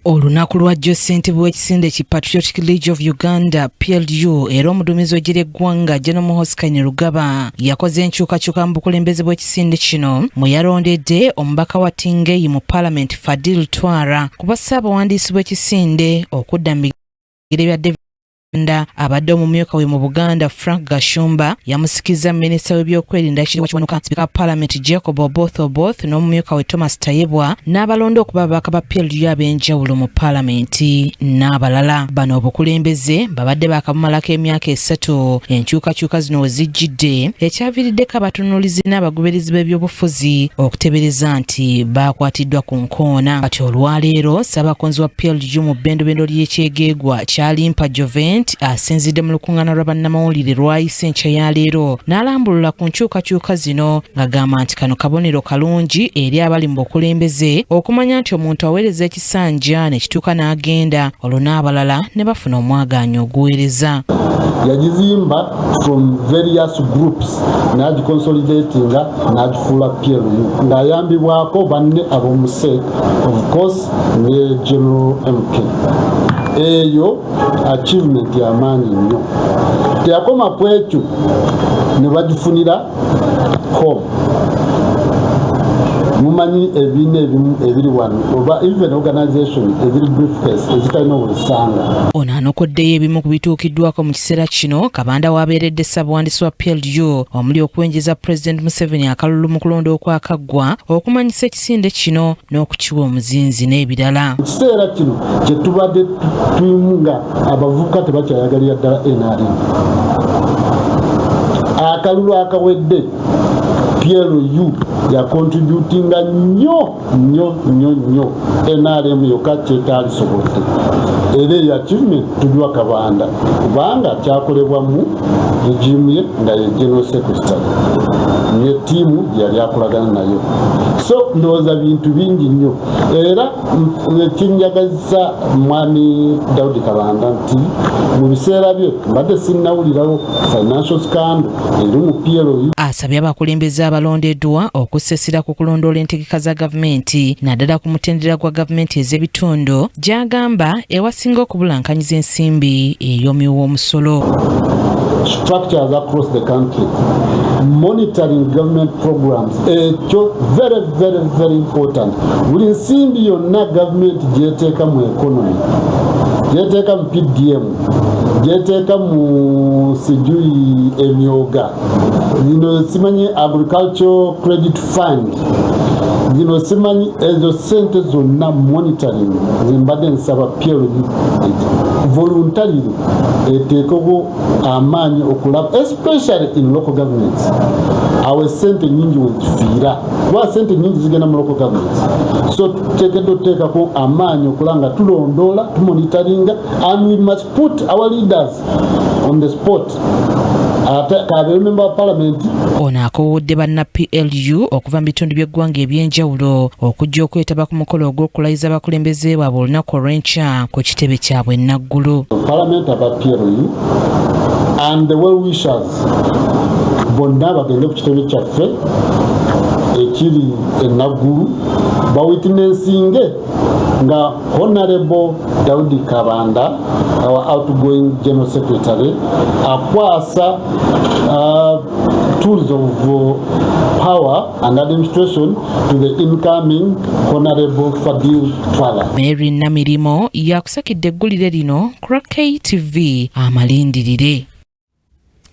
Olunaku lwajjo ssentebe w'ekisinde ki Patriotic League of Uganda PLU era omuduumizi w'eggwanga General Muhoozi Kainerugaba yakoze enkyukakyuka mu bukulembeze bw'ekisinde kino mwe yalondedde omubaka wa Tingeyi mu Parliament Fadil Twara kuba ssaabawandiisi bw'ekisinde okudda mu bigere bya David abadde omumyuka we mu Buganda Frank Gashumba yamusikiza minisita w'ebyokwerinda Kiwanuka Speaker of Parliament Jacob Oboth n'omumyuka we Thomas Tayebwa n'abalonda okuba ababaka ba PLU ab'enjawulo mu Parliament n'abalala. Bano obukulembeze babadde bakabumalako emyaka 3 enkyukakyuka zino we zijjidde ekyaviiriddeko abatunuulizi n'abagoberezi b'ebyobufuzi okutebereza nti baakwatiddwa ku nkoona. Kati olwaleero ssaabakonzi wa PLU mu bbendobendo ly'ekyegeegwa Kyalimpa Joven asinzidde mu lukuŋŋaana lwa bannamawulire lwayise enkya ya leero n'alambulula ku nkyukakyuka zino ng'agamba nti kano kabonero kalungi eri abali mu bukulembeze okumanya nti omuntu aweereza ekisanja ne kituuka n'agenda olwo n'abalala ne bafuna omwagaanya oguweereza. Yagizimba from various groups n'agiconsolidatinga n'agifuula PLU ng'ayambibwako banne ab'omuse of course ne General MK. Eyo achievement y'amaanyi nnyo. Teyakoma ku ekyo ne bagifunira home. Mumanyi ebiina ebimu ebiri wano oba even organization eziri briefcase ezitalina obusanga. Ono anokoddeyo ebimu ku bituukiddwako mu kiseera kino Kabanda w'abeeredde ssaabawandiisi wa PLU omuli okwenjeza President Museveni akalulu mu kulonda okwakaggwa okumanyisa ekisinde kino n'okukiwa omuzinzi n'ebirala. Mu kiseera kino kye tubadde tuyimu nga abavubuka tebakyayagalira ddala NRM. Akalulu akawedde PLU ya contributinga nnyo NRM yokka kyetaalisobodde. Era eyo achievement tugiwa Kabanda kubanga kyakolebwa mu regimu ye nga ye General Secretary ne ttiimu yali akolagana nayo. So ndowooza bintu bingi nnyo era kinjagazisa mwami Daudi Kabanda nti mu biseera bye mbadde sinnawulirawo financial scandal eri mu PLU. Asabye abakulembeze abalondeddwa okussessira ku kulondoola entegeka za gavumenti naddala ku mutendera gwa gavumenti ez'ebitundu gy'agamba ewasinga okubulankanyiza ensimbi ey'omuwi w'omusolo. Structures across the country, monitoring government programs, very important. Buli nsimbi yonna government gyeteeka mu economy, gyeteeka mu PDM, gyeteeka mu sijui emyoga, zino simanyi agricultural credit fund, zino simanyi ezo sente zonna monitoring zimbadde nsaba PLU voluntarily eteekeko amaanyi okulaba especially in local governments. Awe sente nyingi wezifiira kuba sente nyingi zigenda mu local governments, so tuteekedde oteekako amaanyi okulanga tulondoola tumonitoringa and we must put our leaders on the spot. Ono akowodde banna PLU okuva mu bitundu by'eggwanga eby'enjawulo okujja okwetaba ku mukolo ogw'okulayiza abakulembeze baabwe olunaku olw'enkya ku kitebe kyabwe Naggulu. Parliament aba PLU and the well-wishers bonna bagende ku kitebe kyaffe ekiri e Naggulu bawitnessinge nga Honorable Daudi Kabanda, our outgoing General Secretary, akwasa tools of power and administration to the incoming Honorable Fadil Twala. Mary Namirimo yakusakidde eggulire lino ku KTV Amalindirire.